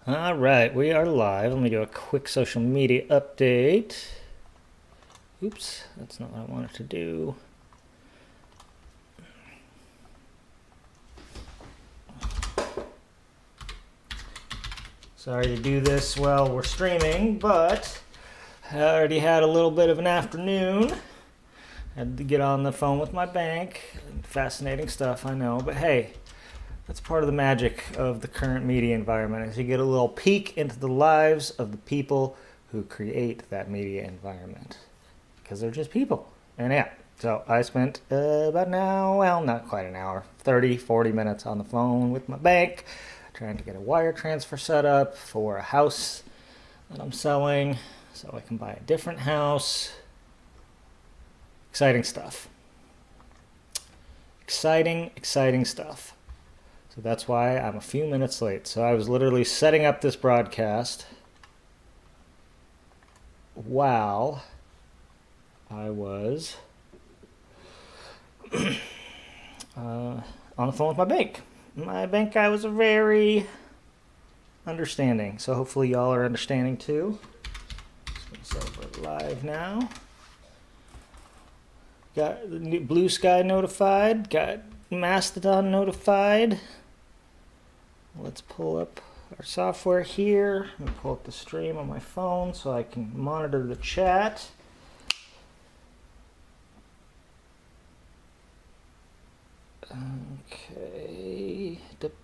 All right, we are live. Let me do a quick social media update. Oops, that's not what I wanted to do. Sorry to do this while we're streaming, but I already had a little bit of an afternoon. Had to get on the phone with my bank. Fascinating stuff, I know, but hey, that's part of the magic of the current media environment, is you get a little peek into the lives of the people who create that media environment, because they're just people. And yeah, so I spent about an hour, well, not quite an hour, 30, 40 minutes on the phone with my bank, trying to get a wire transfer set up for a house that I'm selling so I can buy a different house. Exciting stuff. Exciting stuff. So that's why I'm a few minutes late. So I was literally setting up this broadcast while I was on the phone with my bank. My bank guy was very understanding. So hopefully y'all are understanding too. Just going to set it live now. Got the new Blue Sky notified. Got Mastodon notified. Let's pull up our software here. Let me pull up the stream on my phone so I can monitor the chat. Okay. Let's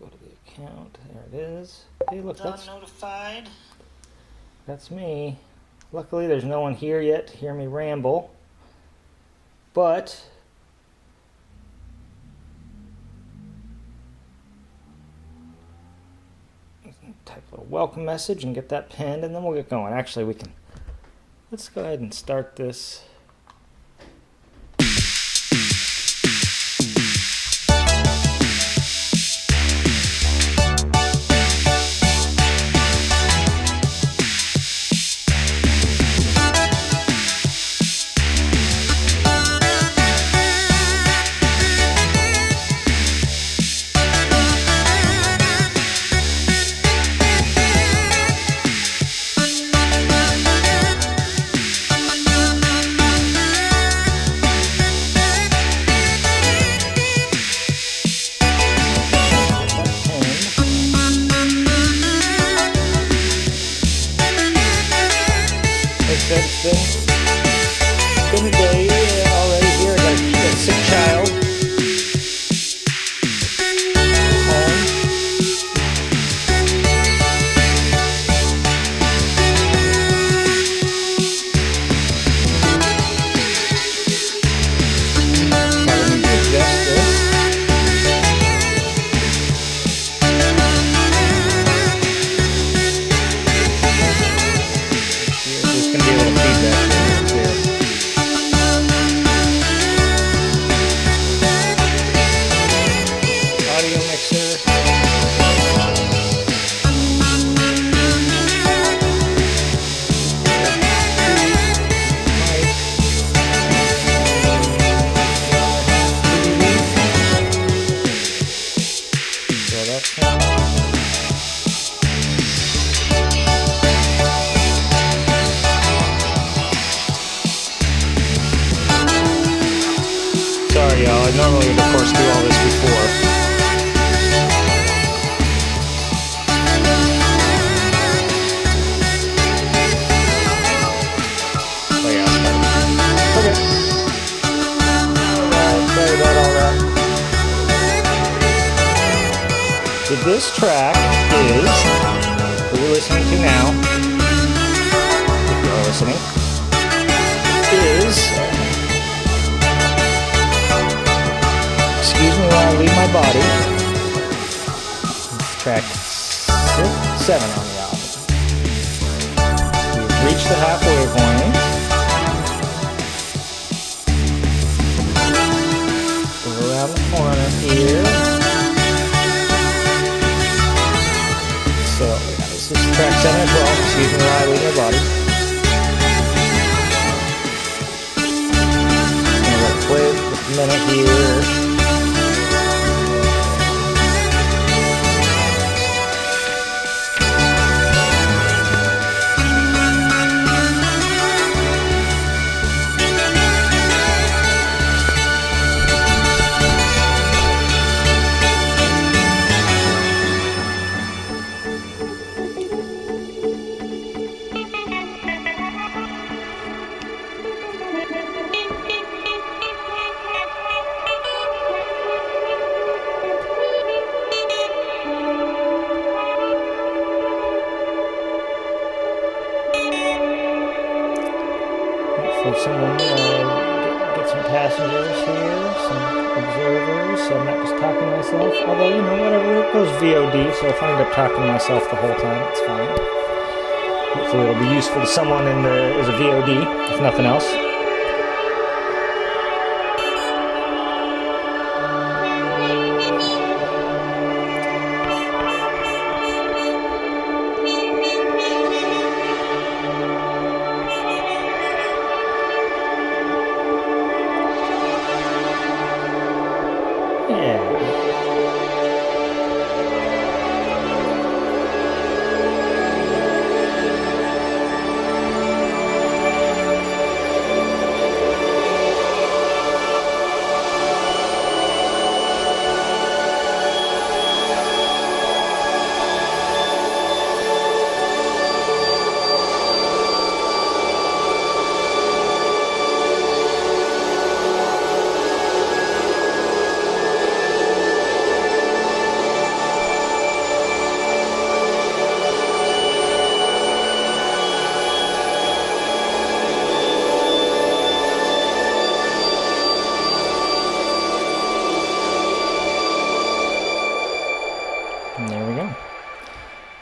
go to the account. There it is. Hey, look, that's notified. That's me. Luckily, there's no one here yet to hear me ramble. But type a little welcome message and get that pinned, and then we'll get going. Actually, let's go ahead and start this. It's been a day already here. I got a sick child home. Probably need to adjust this. There's going to be a little feedback there. Audio mixer. So that's sorry, y'all. I normally would, of course, do all this before. Oh, yeah. Okay. Alright, sorry about all that. So this track is, that we're listening to now, if you are listening, is... Excuse me while I leave my body. It's track 7 on the album. We've reached the halfway point. We're around the corner here. So, yeah, this is track 7 as well. Excuse me while I leave my body. I'm going to play it with a minute here. someone, get some passengers here, some observers, so I'm not just talking to myself. Although, you know, whatever, it goes VOD, so if I end up talking to myself the whole time, it's fine. Hopefully it'll be useful to someone as a VOD, if nothing else.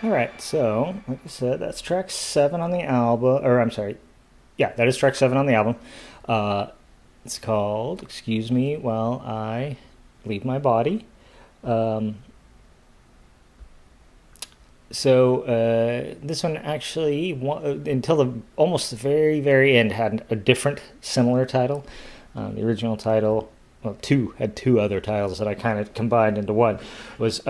Alright, so, like I said, that's track 7 on the album, or I'm sorry, yeah, that is track 7 on the album. It's called Excuse Me While I Leave My Body. This one actually, until almost the very, very end, had a different, similar title. The original title, well, had two other titles that I kind of combined into one, was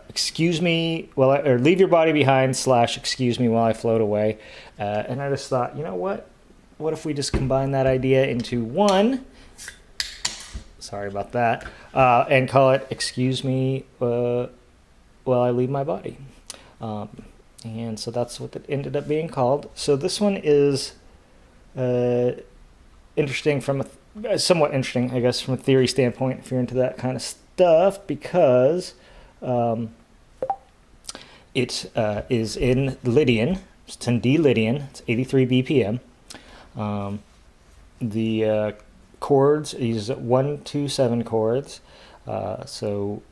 Excuse Me or Leave Your Body Behind / Excuse Me While I Float Away. And I just thought, you know what? What if we just combine that idea into one? Sorry about that. And call it Excuse Me While I Leave My Body. And so that's what it ended up being called. So this one is interesting somewhat interesting, I guess, from a theory standpoint, if you're into that kind of stuff, because it is in Lydian. It's in D Lydian. It's 83 BPM. The chords is 1, 2, 7 chords. So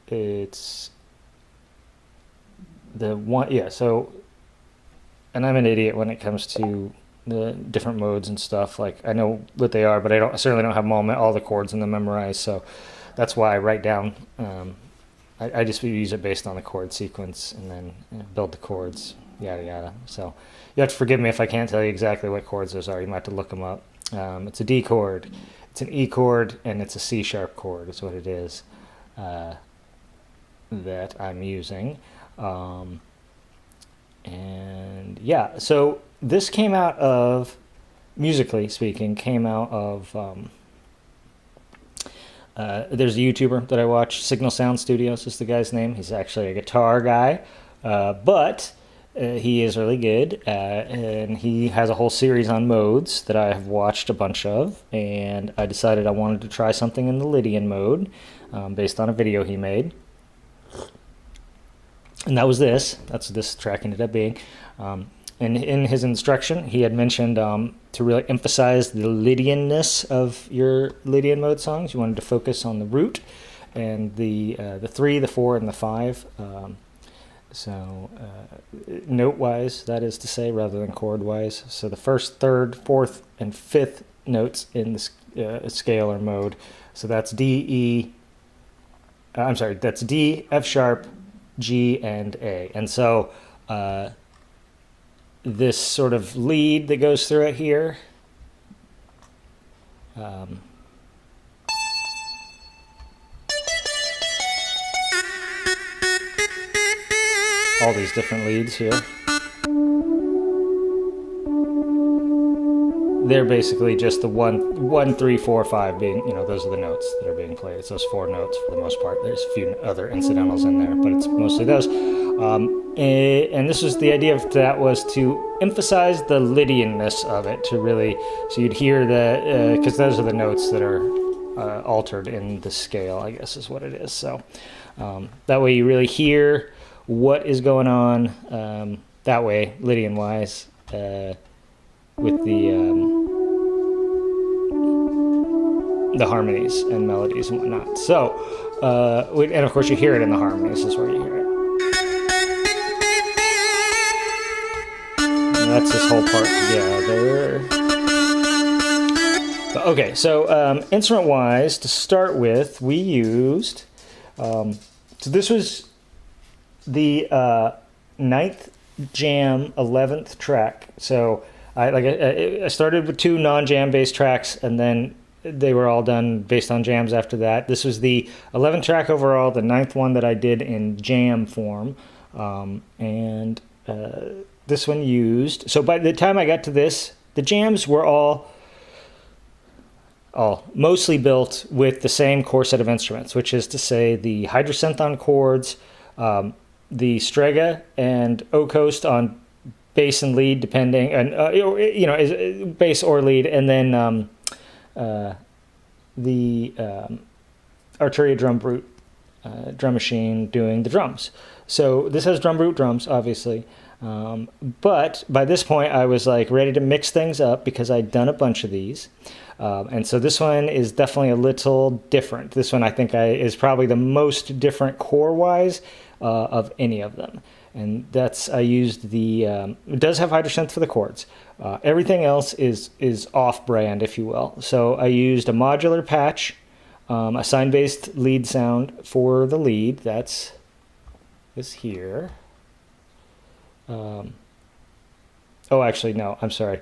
it's the one, yeah. So, and I'm an idiot when it comes to the different modes and stuff. Like, I know what they are, but I certainly don't have all the chords in them memorized. So that's why I write down. I just use it based on the chord sequence and then build the chords, yada yada. So you have to forgive me if I can't tell you exactly what chords those are. You might have to look them up. It's a D chord, it's an E chord, and it's a C sharp chord. Is what it is that I'm using. And yeah, so this came out of, musically speaking, there's a YouTuber that I watch, Signal Sound Studios is the guy's name. He's actually a guitar guy, but he is really good, and he has a whole series on modes that I have watched a bunch of, and I decided I wanted to try something in the Lydian mode, based on a video he made. And that was this. That's what this track ended up being. And in his instruction, he had mentioned to really emphasize the Lydianness of your Lydian mode songs. You wanted to focus on the root and the 3, the 4, and the 5. Note-wise, that is to say, rather than chord-wise. So the first, third, fourth, and fifth notes in the scale or mode. So that's D, F sharp, G, and A. And so this sort of lead that goes through it here, all these different leads here, they're basically just the 1, 3, 4, 5 being, those are the notes that are being played. It's those 4 notes for the most part. There's a few other incidentals in there, but it's mostly those. And this was the idea of that, was to emphasize the Lydianness of it, to really, so you'd hear because those are the notes that are altered in the scale, I guess is what it is. So that way you really hear what is going on that way, Lydian-wise, with the the harmonies and melodies and whatnot. So, and of course you hear it in the harmonies. This is where you hear it. And that's this whole part together. Okay, so instrument-wise, to start with, we used. So this was the 9th jam 11th track. So I started with 2 non-jam based tracks, and then they were all done based on jams after that. This was the 11th track overall, the 9th one that I did in jam form, and this one used. So by the time I got to this, the jams were all mostly built with the same core set of instruments, which is to say the hydrosynth on chords, the strega and O-coast on bass and lead, depending, and bass or lead, and then the Arturia drum brute drum machine doing the drums. So this has drum brute drums, obviously. But by this point, I was like ready to mix things up because I'd done a bunch of these. And so this one is definitely a little different. This one I think is probably the most different core-wise of any of them. And I used it does have hydrosynth for the chords. Everything else is off-brand, if you will. So I used a modular patch, a sine-based lead sound for the lead. That's this here. Actually, no, I'm sorry.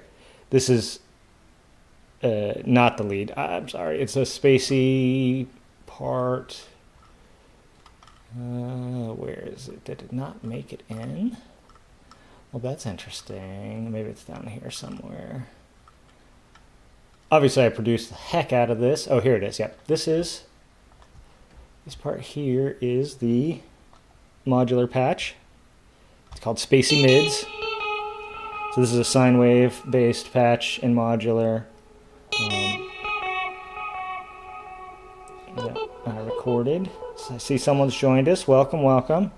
This is not the lead. I'm sorry. It's a spacey part. Where is it? Did it not make it in? Well, that's interesting. Maybe it's down here somewhere. Obviously, I produced the heck out of this. Oh, here it is. Yep. This part here is the modular patch. It's called Spacey Mids. So this is a sine wave based patch in modular. That I recorded. So I see someone's joined us. Welcome, welcome.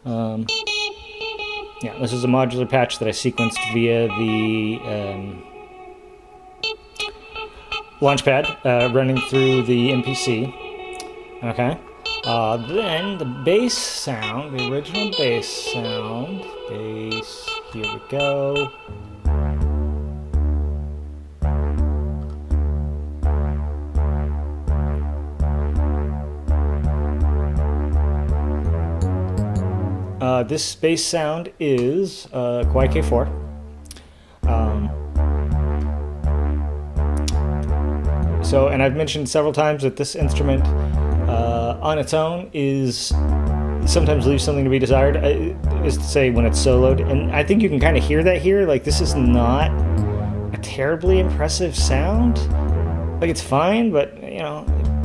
Yeah, this is a modular patch that I sequenced via the Launchpad running through the MPC. Okay. Then the bass sound, the original bass sound. Bass, here we go. This bass sound is Kawai K4. And I've mentioned several times that this instrument on its own sometimes leaves something to be desired, is to say when it's soloed. And I think you can kind of hear that here. Like, this is not a terribly impressive sound. Like, it's fine, but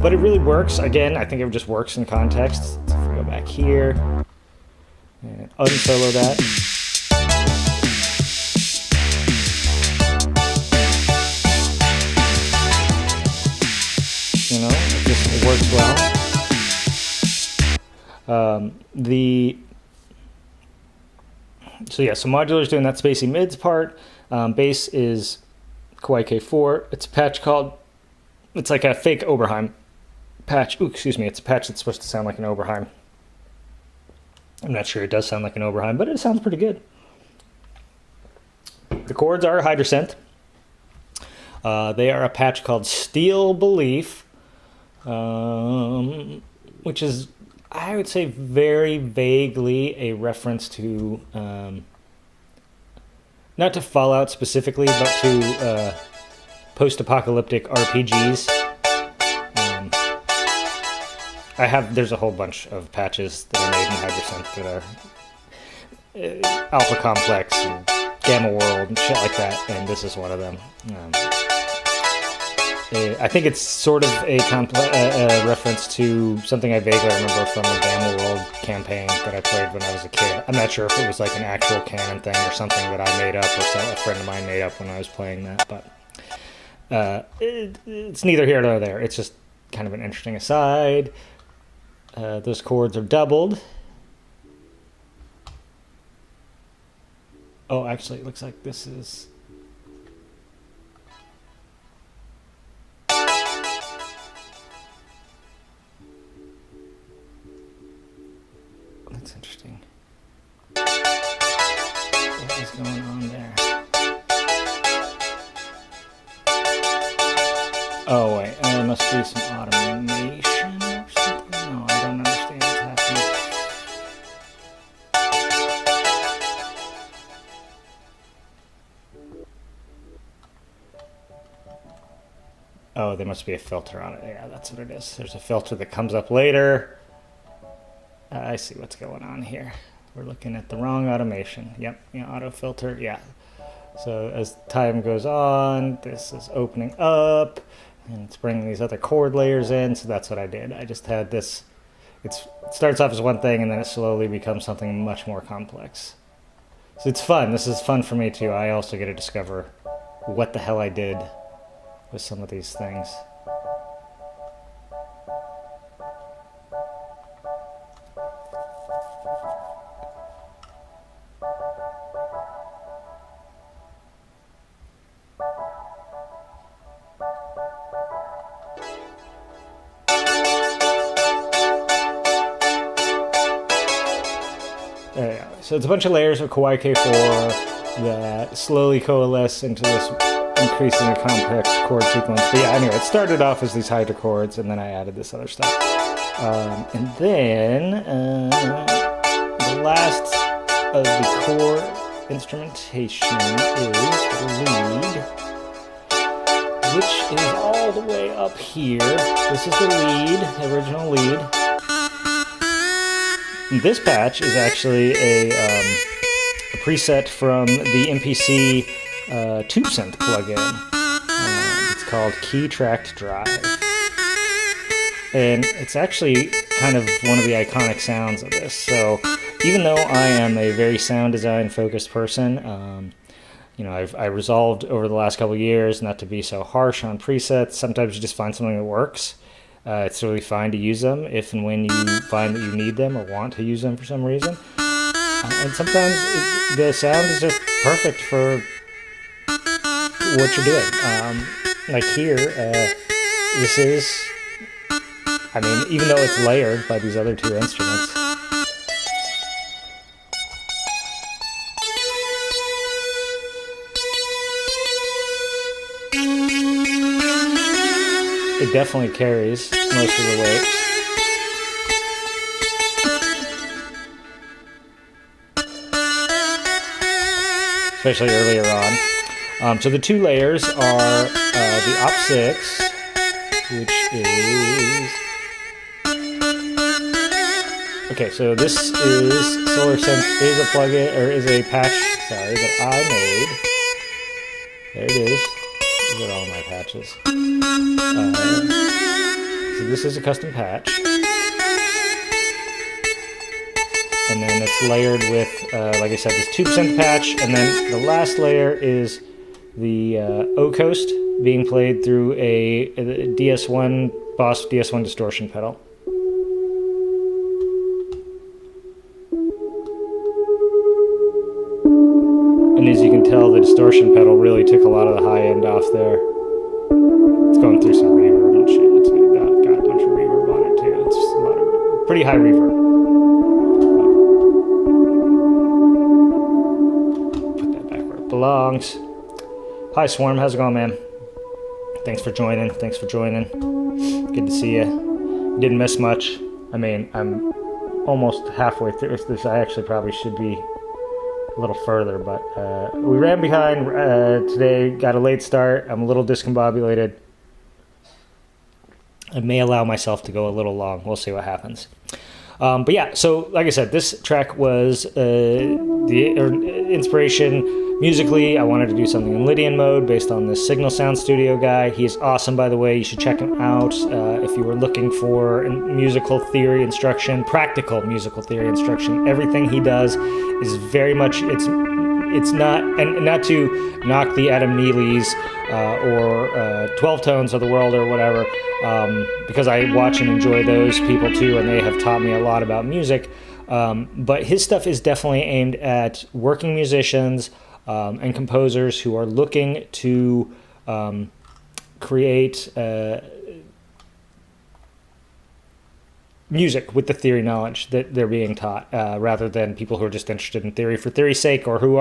but it really works. Again, I think it just works in context. So if we go back here and unsolo that. It works well. So modular's doing that spacey mids part. Bass is Kawai K4. It's a patch it's like a fake Oberheim patch. Ooh, excuse me. It's a patch that's supposed to sound like an Oberheim. I'm not sure it does sound like an Oberheim, but it sounds pretty good. The chords are hydrosynth. They are a patch called Steel Belief, which is, I would say, very vaguely a reference to, not to Fallout specifically, but to post-apocalyptic RPGs. There's a whole bunch of patches that are made in hydrosynth that are Alpha Complex and Gamma World and shit like that, and this is one of them. I think it's sort of a reference to something I vaguely remember from the Gamma World campaign that I played when I was a kid. I'm not sure if it was like an actual canon thing or something that I made up or a friend of mine made up when I was playing that, but it's neither here nor there. It's just kind of an interesting aside. Those chords are doubled. Oh, actually, it looks like this is... That's interesting. What is going on there? Oh wait, there must be some automation or something. No, I don't understand what's happening. Oh, there must be a filter on it. Yeah, that's what it is. There's a filter that comes up later. I see what's going on here. We're looking at the wrong automation. Yep, yeah, auto filter, yeah. So as time goes on, this is opening up, and it's bringing these other chord layers in, so that's what I did. I just had this, it starts off as one thing, and then it slowly becomes something much more complex. So it's fun. This is fun for me, too. I also get to discover what the hell I did with some of these things. So it's a bunch of layers of Kawaii K4 that slowly coalesce into this increasingly complex chord sequence. But yeah, anyway, it started off as these hydrochords, and then I added this other stuff. And then the last of the chord instrumentation is the lead, which is all the way up here. This is the lead, the original lead. This patch is actually a preset from the MPC tube synth plugin. It's called Key Tracked Drive. And it's actually kind of one of the iconic sounds of this. So even though I am a very sound design focused person, you know, I resolved over the last couple of years not to be so harsh on presets. Sometimes you just find something that works. It's really fine to use them if and when you find that you need them or want to use them for some reason. And sometimes the sound is just perfect for what you're doing. Like here, this is, I mean, even though it's layered by these other two instruments, it definitely carries most of the weight. Especially earlier on. So the two layers are the Op 6, which is... Okay, so this is Solar Synth is a plugin, or is a patch, sorry, that I made. There it is. These are all my patches. So this is a custom patch. And then it's layered with, like I said, this tube synth patch. And then the last layer is the O-Coast being played through a DS1, Boss DS1 distortion pedal. And as you can tell, the distortion pedal really took a lot of the high end off there. It's going through some reverb and shit. It's got a bunch of reverb on it too. It's a lot of pretty high reverb. Put that back where it belongs. Hi Swarm, how's it going, man? Thanks for joining. Good to see you. Didn't miss much. I mean, I'm almost halfway through this. I actually probably should be a little further, but we ran behind today, got a late start. I'm a little discombobulated. I may allow myself to go a little long. We'll see what happens. But yeah, so like I said, this track was the inspiration musically. I wanted to do something in Lydian mode based on this Signal Sound Studio guy. He is awesome, by the way. You should check him out if you were looking for musical theory instruction, practical musical theory instruction. Everything he does is very much, it's not, and not to knock the Adam Neely's or 12 Tones of the world or whatever, because I watch and enjoy those people too, and they have taught me a lot about music. But his stuff is definitely aimed at working musicians and composers who are looking to create music with the theory knowledge that they're being taught, rather than people who are just interested in theory for theory's sake, or who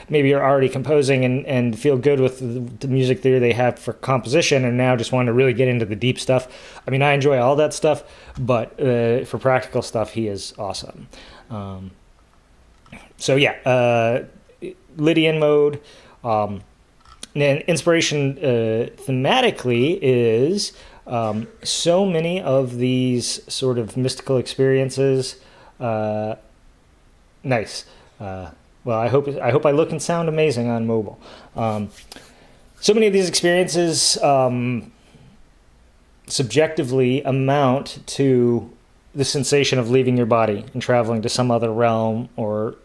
maybe are already composing and feel good with the music theory they have for composition, and now just want to really get into the deep stuff. I mean, I enjoy all that stuff, but for practical stuff, he is awesome. So yeah, Lydian mode. And inspiration thematically is so many of these sort of mystical experiences. Nice. Well, I hope I look and sound amazing on mobile. So many of these experiences subjectively amount to the sensation of leaving your body and traveling to some other realm, or,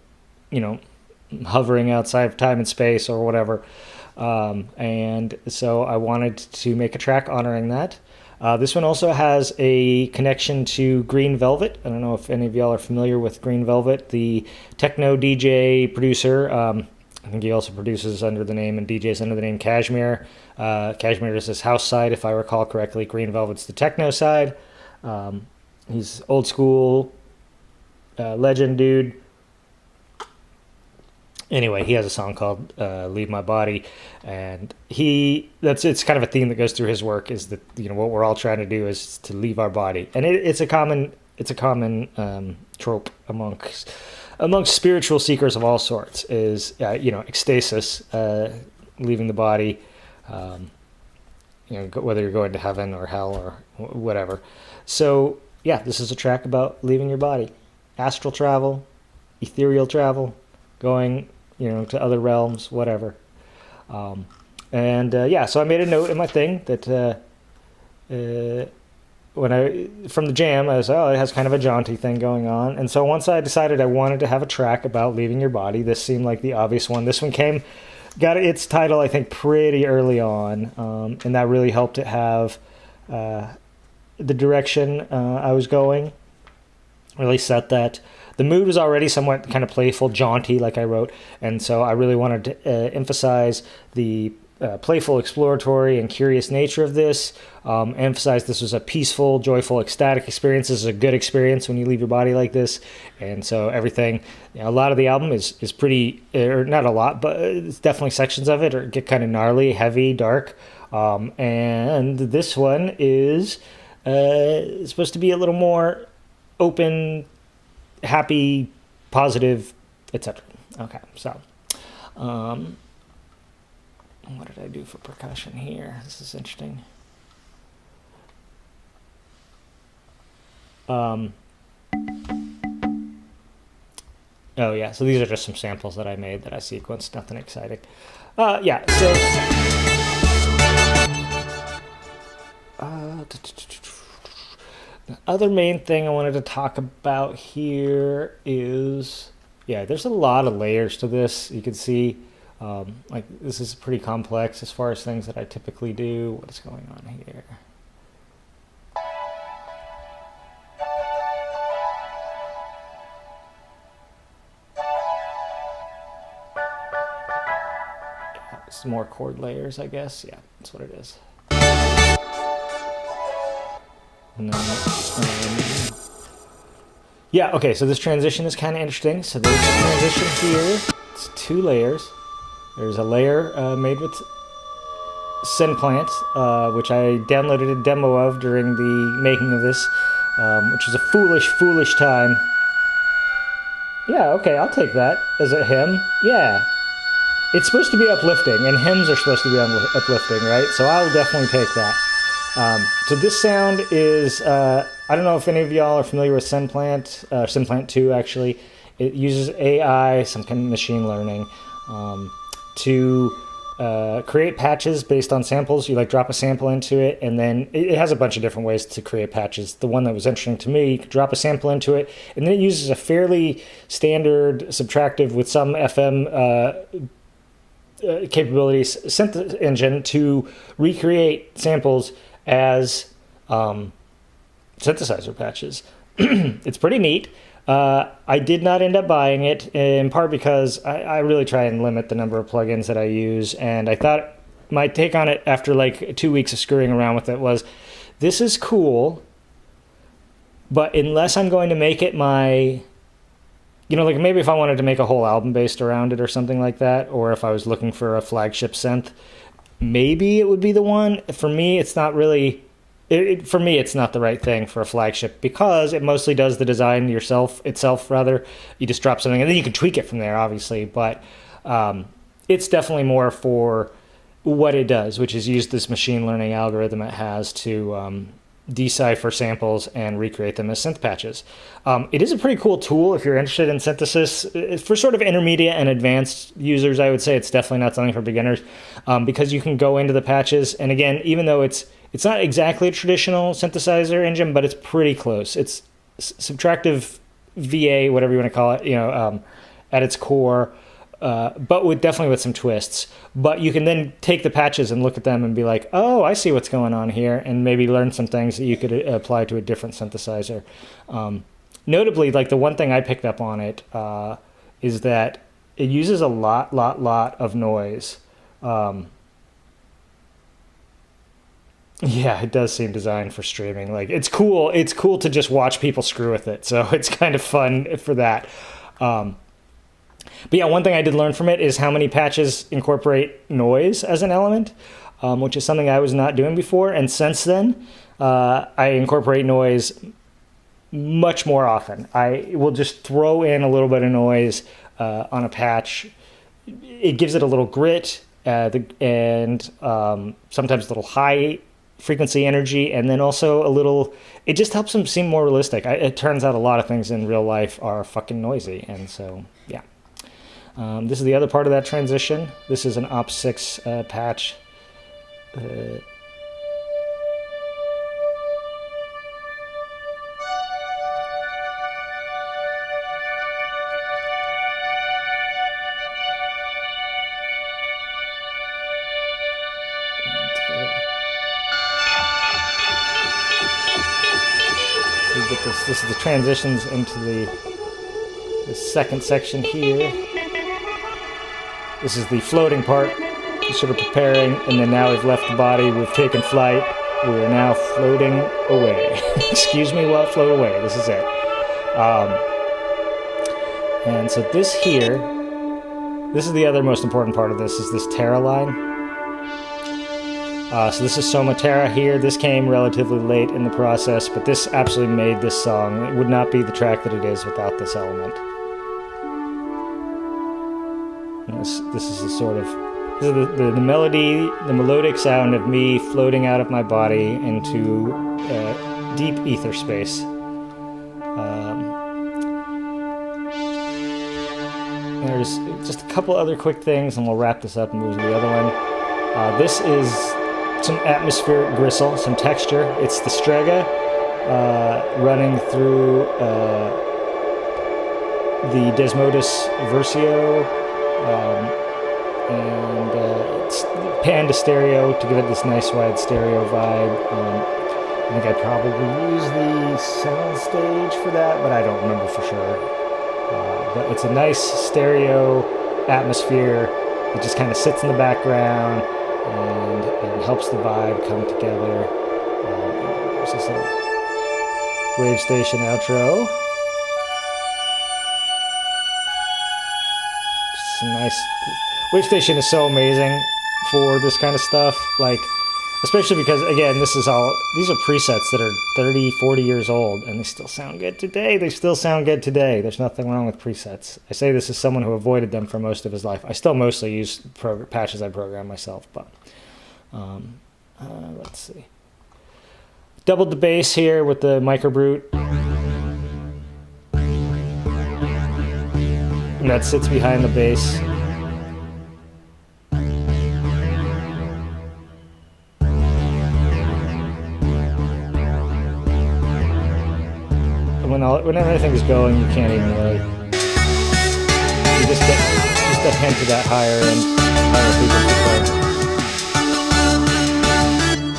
hovering outside of time and space or whatever. And so I wanted to make a track honoring that. This one also has a connection to Green Velvet. I don't know if any of y'all are familiar with Green Velvet, the techno DJ producer. I think he also produces under the name and DJs under the name Kashmir. Kashmir is his house side, if I recall correctly. Green Velvet's the techno side. He's old school, legend dude. Anyway, he has a song called "Leave My Body," and it's kind of a theme that goes through his work, is that what we're all trying to do is to leave our body, and it's a common trope amongst spiritual seekers of all sorts, is ecstasis, leaving the body, whether you're going to heaven or hell or whatever. So yeah, this is a track about leaving your body, astral travel, ethereal travel, going to other realms, whatever. So I made a note in my thing that from the jam, I was, it has kind of a jaunty thing going on. And so once I decided I wanted to have a track about leaving your body, this seemed like the obvious one. This one got its title, I think, pretty early on. And that really helped it have the direction I was going, really set that. The mood was already somewhat kind of playful, jaunty, like I wrote, and so I really wanted to emphasize the playful, exploratory, and curious nature of this. Emphasize this was a peaceful, joyful, ecstatic experience. This is a good experience when you leave your body like this, and so everything. A lot of the album is pretty, or not a lot, but it's definitely sections of it get kind of gnarly, heavy, dark, and this one is supposed to be a little more open, happy, positive, etc. Okay, so what did I do for percussion here? This is interesting. Oh yeah, so these are just some samples that I made that I sequenced, nothing exciting. Yeah, so the other main thing I wanted to talk about here is, there's a lot of layers to this. You can see, this is pretty complex as far as things that I typically do. What is going on here? Some more chord layers, I guess. Yeah, that's what it is. Okay, so this transition is kind of interesting. So there's a transition here. It's 2 layers. There's a layer made with Synplant, which I downloaded a demo of during the making of this, which was a foolish time. Yeah, okay, I'll take that as a hymn. Yeah. It's supposed to be uplifting, and hymns are supposed to be uplifting, right? So I'll definitely take that. So this sound is, I don't know if any of y'all are familiar with Synplant, Synplant 2 actually. It uses AI, some kind of machine learning, to create patches based on samples. You drop a sample into it, and then it has a bunch of different ways to create patches. The one that was interesting to me, you could drop a sample into it, and then it uses a fairly standard subtractive with some FM capabilities synth engine to recreate samples as synthesizer patches. It's pretty neat. I did not end up buying it, in part because I really try and limit the number of plugins that I use, and I thought my take on it after 2 weeks of screwing around with it was, this is cool, But unless I'm going to make it my, like maybe if I wanted to make a whole album based around it or something like that, or if I was looking for a flagship synth, maybe it would be the one. For me, it's not really. For me, it's not the right thing for a flagship because it mostly does the design itself. Rather, you just drop something and then you can tweak it from there, obviously. But it's definitely more for what it does, which is use this machine learning algorithm it has to decipher samples and recreate them as synth patches. It is a pretty cool tool if you're interested in synthesis. For sort of intermediate and advanced users, I would say it's definitely not something for beginners because you can go into the patches. And again, even though it's not exactly a traditional synthesizer engine, but it's pretty close. It's subtractive VA, whatever you want to call it, at its core, but definitely with some twists. But you can then take the patches and look at them and be like, oh, I see what's going on here, and maybe learn some things that you could apply to a different synthesizer. Notably, like the one thing I picked up on it is that it uses a lot of noise. Yeah, it does seem designed for streaming. Like it's cool to just watch people screw with it. So it's kind of fun for that. But yeah, one thing I did learn from it is how many patches incorporate noise as an element, which is something I was not doing before. And since then, I incorporate noise much more often. I will just throw in a little bit of noise on a patch. It gives it a little grit and sometimes a little high frequency energy, and then also it just helps them seem more realistic. It turns out a lot of things in real life are fucking noisy, and so yeah. This is the other part of that transition. This is an Op6 patch. This is the transitions into the second section here. This is the floating part, sort of preparing, and then now we've left the body, we've taken flight, we are now floating away. Excuse me while I float away, this is it. And so this is the other most important part of this, is this Terra line. So this is Soma Terra here. This came relatively late in the process, but this absolutely made this song. It would not be the track that it is without this element. And this is the melody, the melodic sound of me floating out of my body into deep ether space. There's just a couple other quick things, and we'll wrap this up and move to the other one. This is some atmospheric gristle, some texture. It's the Strega running through the Desmodus Versio, and it's panned to stereo to give it this nice wide stereo vibe. I think I probably use the sound stage for that, but I don't remember for sure. But it's a nice stereo atmosphere that just kind of sits in the background and helps the vibe come together. There's this little wave station outro. Just nice. Wave station is so amazing for this kind of stuff. Like, especially because, again, these are presets that are 30, 40 years old, and they still sound good today. There's nothing wrong with presets. I say this as someone who avoided them for most of his life. I still mostly use patches I program myself, but let's see. Doubled the bass here with the microbrute. And that sits behind the bass. When everything's going, you can't even really. You just get a hint of that higher frequency.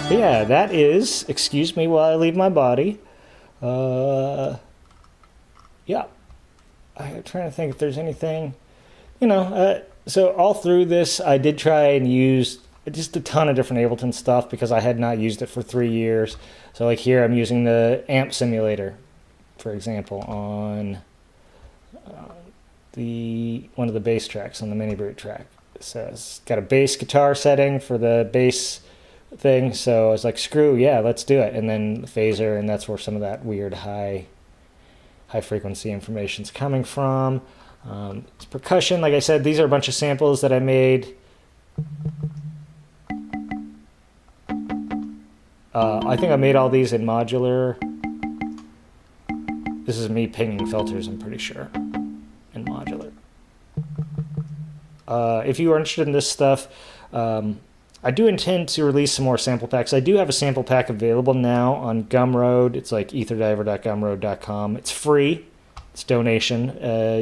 But yeah, that is. Excuse me while I leave my body. Yeah, I'm trying to think if there's anything. So all through this, I did try and use just a ton of different Ableton stuff because I had not used it for 3 years. So like here, I'm using the amp simulator. for example, on one of the bass tracks on the mini brute track. It says got a bass guitar setting for the bass thing, so I was like, screw yeah, let's do it. And then the phaser, and that's where some of that weird high frequency information is coming from. It's percussion. Like I said, these are a bunch of samples that I made. I think I made all these in modular. This is me pinging filters, I'm pretty sure, in modular. If you are interested in this stuff, I do intend to release some more sample packs. I do have a sample pack available now on Gumroad. It's like etherdiver.gumroad.com. It's free. It's donation.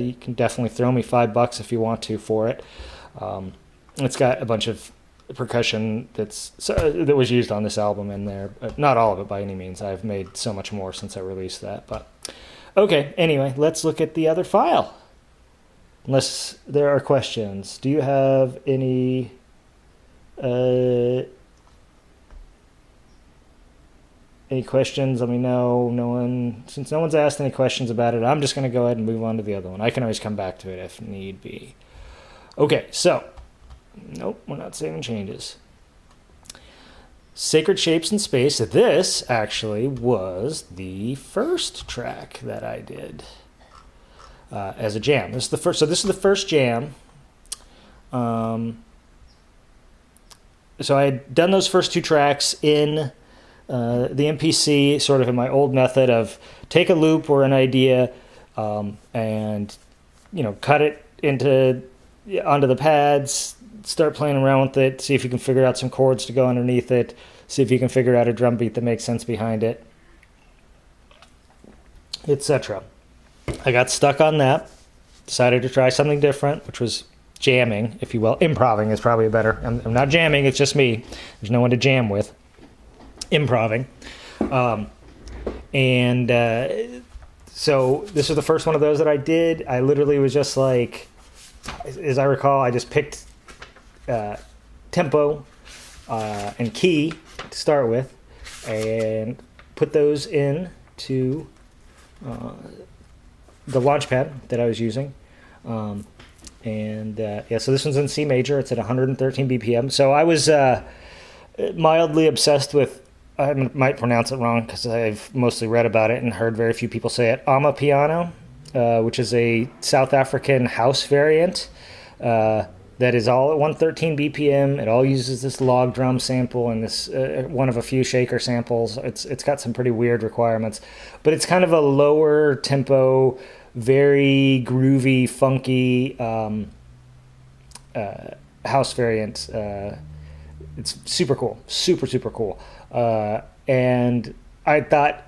You can definitely throw me $5 if you want to for it. It's got a bunch of percussion that was used on this album in there. Not all of it by any means. I've made so much more since I released that. But okay, anyway, let's look at the other file. Unless there are questions. Do you have any questions? Let me know. Since no one's asked any questions about it, I'm just going to go ahead and move on to the other one. I can always come back to it if need be. Okay, so nope, we're not saving changes. Sacred Shapes in Space. This actually was the first track that I did as a jam. This is the first. So this is the first jam. So I had done those first two tracks in the MPC, sort of in my old method of take a loop or an idea and, cut it onto the pads, start playing around with it, see if you can figure out some chords to go underneath it, see if you can figure out a drum beat that makes sense behind it, etc. I got stuck on that, decided to try something different, which was jamming, if you will. Improving is probably better. I'm not jamming, it's just me. There's no one to jam with. Improving. So this was the first one of those that I did. I literally was just like, as I recall, I just picked tempo and key to start with and put those into the Launchpad that I was using. So this one's in C major. It's at 113 BPM. So I was mildly obsessed with, I might pronounce it wrong because I've mostly read about it and heard very few people say it, Amapiano, which is a South African house variant that is all at 113 BPM. It all uses this log drum sample and this one of a few shaker samples. It's got some pretty weird requirements, but it's kind of a lower tempo, very groovy, funky house variant. It's super cool, super cool. And I thought,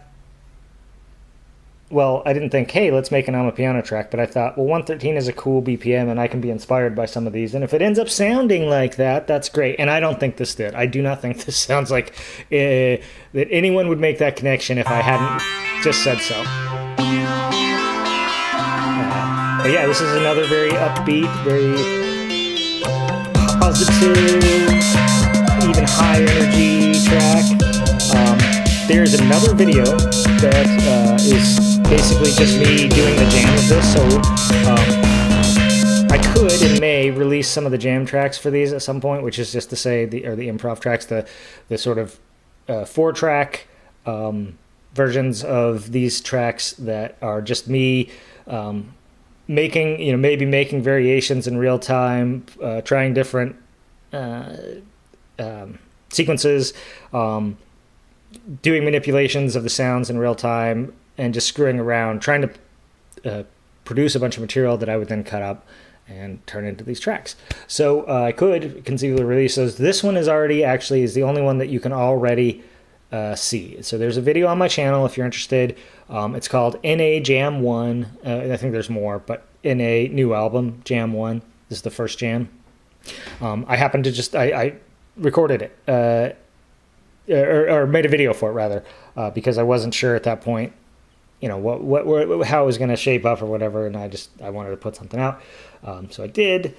well, I didn't think, hey, let's make an Amapiano track, but I thought, well, 113 is a cool BPM and I can be inspired by some of these. And if it ends up sounding like that, that's great. And I don't think this did. I do not think this sounds like that anyone would make that connection if I hadn't just said so. But yeah, this is another very upbeat, very positive, even high energy track. There's another video that is basically just me doing the jam of this. So I could and may release some of the jam tracks for these at some point, which is just to say the improv tracks, the sort of 4-track versions of these tracks that are just me making, maybe making variations in real time, trying different sequences, doing manipulations of the sounds in real time, and just screwing around, trying to produce a bunch of material that I would then cut up and turn into these tracks. So I could conceivably release those. This one is the only one that you can already see. So there's a video on my channel if you're interested. It's called NA Jam 1. I think there's more, but NA new album, Jam 1. This is the first jam. I happened to I recorded it, or made a video for it rather, because I wasn't sure at that point, how it was going to shape up or whatever, and I wanted to put something out, so I did.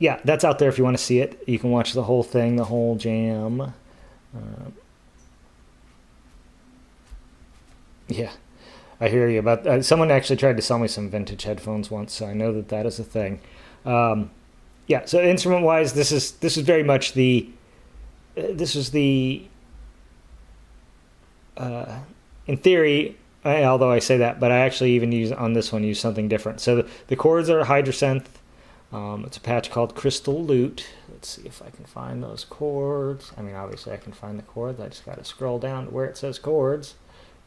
Yeah, that's out there if you want to see it. You can watch the whole thing, the whole jam. Yeah, I hear you. About someone actually tried to sell me some vintage headphones once, so I know that that is a thing. Yeah. So instrument wise, this is very much the this is the in theory. Although I say that, but I actually even use on this one use something different. So the chords are Hydrosynth. It's a patch called Crystal Lute. Let's see if I can find those chords. I mean, obviously I can find the chords. I just got to scroll down to where it says chords.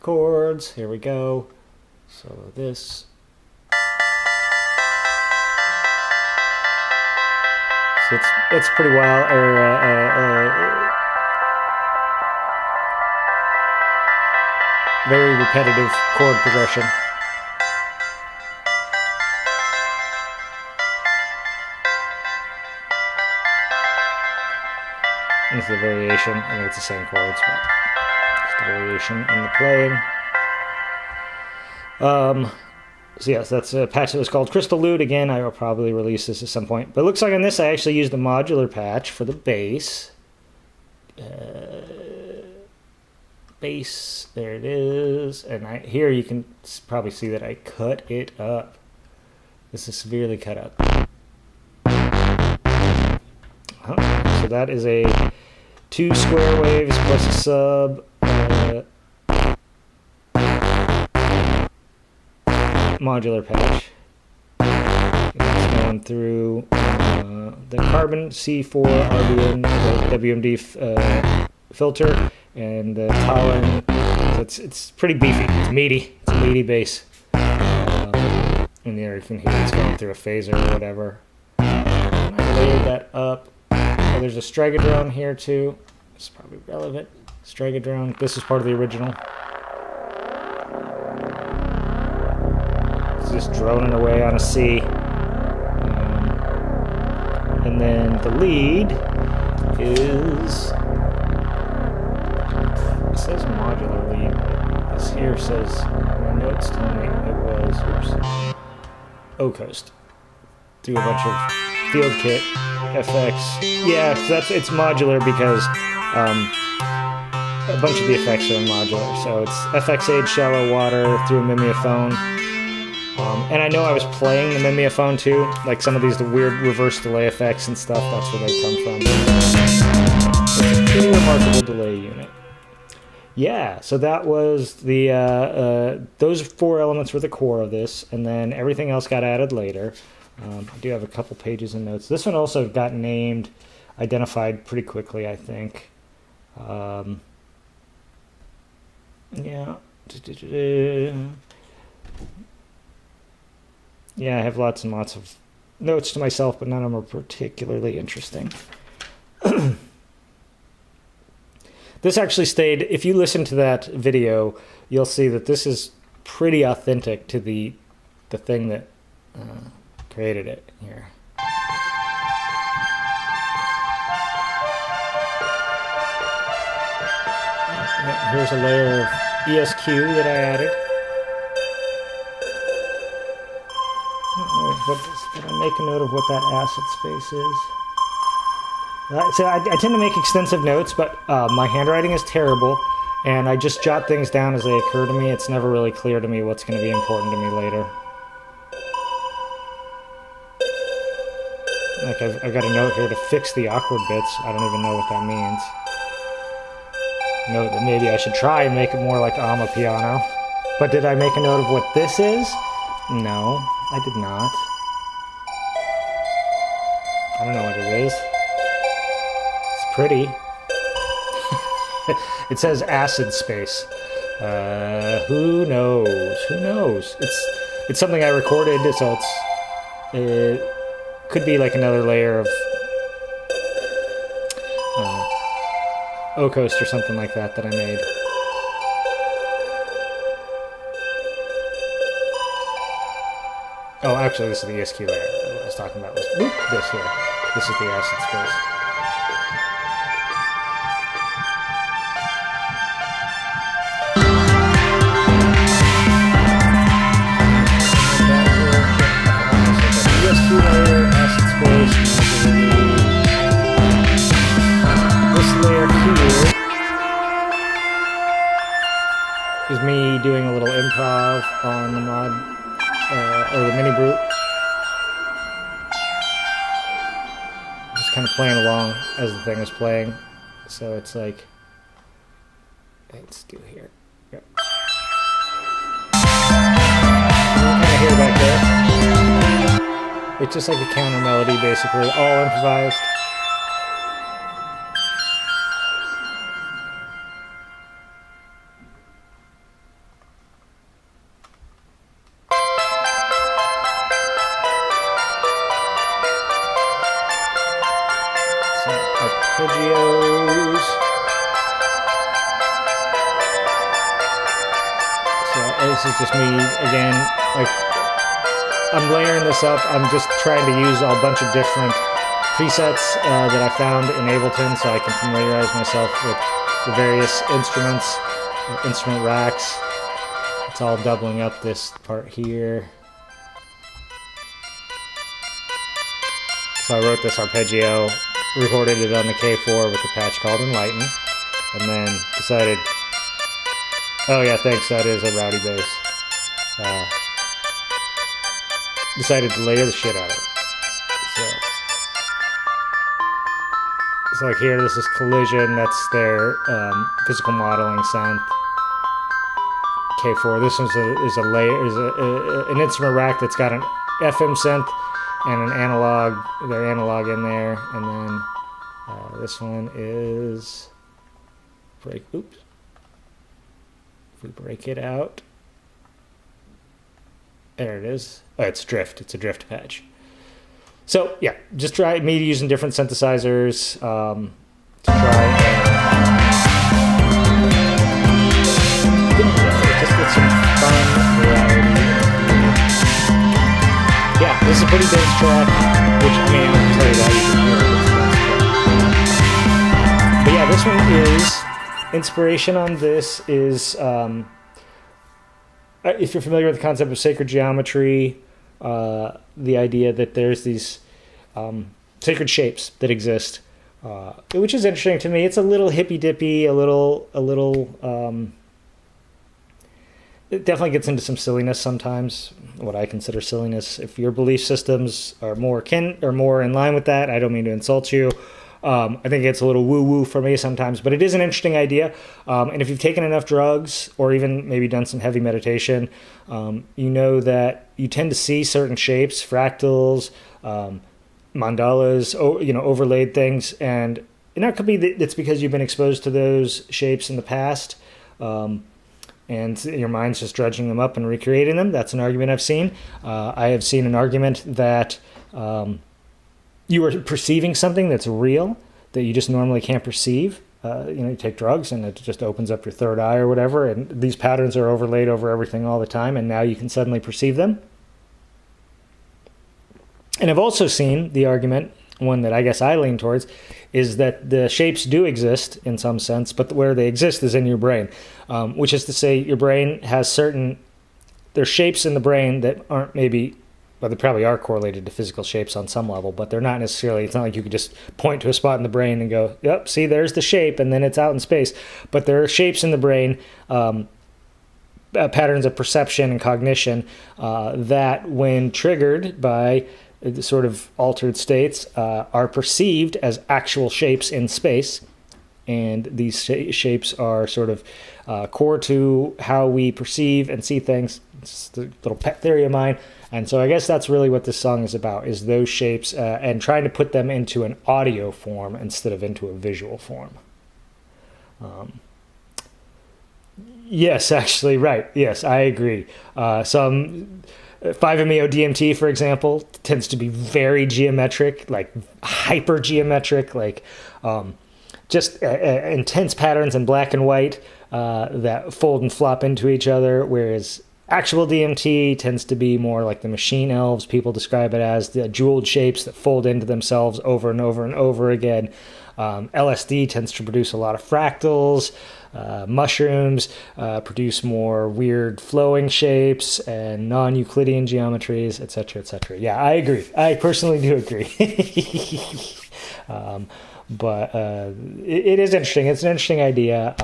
Chords. Here we go. So this. So it's pretty wild. Very repetitive chord progression. It's the variation. I think it's the same chords, but just a variation in the playing. So yes, that's a patch that was called Crystal Lute. Again, I will probably release this at some point. But it looks like on this I actually used the modular patch for the bass. Bass, there it is. And here you can probably see that I cut it up. This is severely cut up. So that is a 2 square waves plus a sub modular patch. It's going through the carbon C4 RBN, the WMD filter, and the Talon. So it's pretty beefy. It's meaty. It's a meaty bass. And there you can hear it's going through a phaser or whatever. And I layered that up. Oh, there's a Stragadrone here too. It's probably relevant. Stragadrone. This is part of the original. It's just droning away on a C. And then the lead is. It says modular lead. This here says my notes tell me it was. Oops. O-Coast. Do a bunch of field kit. FX, yeah, it's modular because a bunch of the effects are modular. So it's FX8, shallow water through a mimeophone, and I know I was playing the mimeophone too, like some of these weird reverse delay effects and stuff. That's where they come from. It's a pretty remarkable delay unit. Yeah, so that was the those 4 elements were the core of this, and then everything else got added later. I do have a couple pages and notes. This one also got named, identified pretty quickly, I think. Yeah. Yeah, I have lots and lots of notes to myself, but none of them are particularly interesting. This actually stayed, if you listen to that video, you'll see that this is pretty authentic to the thing that created it here. Here's a layer of ESQ that I added. Did I make a note of what that acid space is? So I tend to make extensive notes, but my handwriting is terrible, and I just jot things down as they occur to me. It's never really clear to me what's going to be important to me later. Like I've got a note here to fix the awkward bits. I don't even know what that means. Note that maybe I should try and make it more like Amapiano. But did I make a note of what this is? No, I did not. I don't know what it is. It's pretty. It says acid space. Who knows? Who knows? It's something I recorded, so it could be like another layer of O-Coast or something like that I made. Oh, actually, this is the ESQ layer. What I was talking about was this here. This is the acid space. ESQ layer, acid space, this layer here is me doing a little improv on the mod, or the mini brute. Just kind of playing along as the thing is playing. So it's like, let's do here. Yep. You can kind of hear back there. It's just like a counter melody, basically, all improvised. Some arpeggios. So this is just me again, like, I'm layering this up. I'm just trying to use a bunch of different presets that I found in Ableton so I can familiarize myself with the various instruments, instrument racks. It's all doubling up this part here. So I wrote this arpeggio, recorded it on the K4 with a patch called Enlighten, and then decided, oh yeah, thanks, that is a rowdy bass. Decided to layer the shit out of it. So like here, this is Collision, that's their physical modeling synth. K4, this is an instrument rack that's got an FM synth and an analog, their analog in there, and then this one is oops. If we break it out, there it is. Oh, it's drift. It's a drift patch. So yeah, just try me using different synthesizers to try and just get some fun variety. Yeah, this is a pretty dense track, which I mean, I'll tell you that you can hear it. But yeah, this one is inspiration on this is. If you're familiar with the concept of sacred geometry, the idea that there's these sacred shapes that exist, which is interesting to me. It's a little hippy-dippy, a little. It definitely gets into some silliness sometimes. What I consider silliness. If your belief systems are more in line with that, I don't mean to insult you. I think it's a little woo-woo for me sometimes, but it is an interesting idea. And if you've taken enough drugs or even maybe done some heavy meditation, you know that you tend to see certain shapes, fractals, mandalas, overlaid things. And that could be it's because you've been exposed to those shapes in the past, and your mind's just dredging them up and recreating them. That's an argument I've seen. I have seen an argument that you are perceiving something that's real that you just normally can't perceive. You take drugs and it just opens up your third eye or whatever, and these patterns are overlaid over everything all the time, and now you can suddenly perceive them. And I've also seen the argument, one that I guess I lean towards, is that the shapes do exist in some sense, but where they exist is in your brain, which is to say your brain has there's shapes in the brain that aren't maybe, well, they probably are correlated to physical shapes on some level, but they're not necessarily, it's not like you could just point to a spot in the brain and go, yep, see, there's the shape, and then it's out in space. But there are shapes in the brain, patterns of perception and cognition that, when triggered by sort of altered states, are perceived as actual shapes in space. And these shapes are sort of core to how we perceive and see things. It's a little pet theory of mine. And so I guess that's really what this song is about, is those shapes and trying to put them into an audio form instead of into a visual form. Yes, actually, right. Yes, I agree. Some 5-MeO DMT, for example, tends to be very geometric, like hyper geometric, like just intense patterns in black and white that fold and flop into each other, whereas actual DMT tends to be more like the machine elves. People describe it as the jeweled shapes that fold into themselves over and over and over again. LSD tends to produce a lot of fractals. Mushrooms produce more weird flowing shapes and non-Euclidean geometries, etc., etc. Yeah, I agree. I personally do agree. But it is interesting. It's an interesting idea.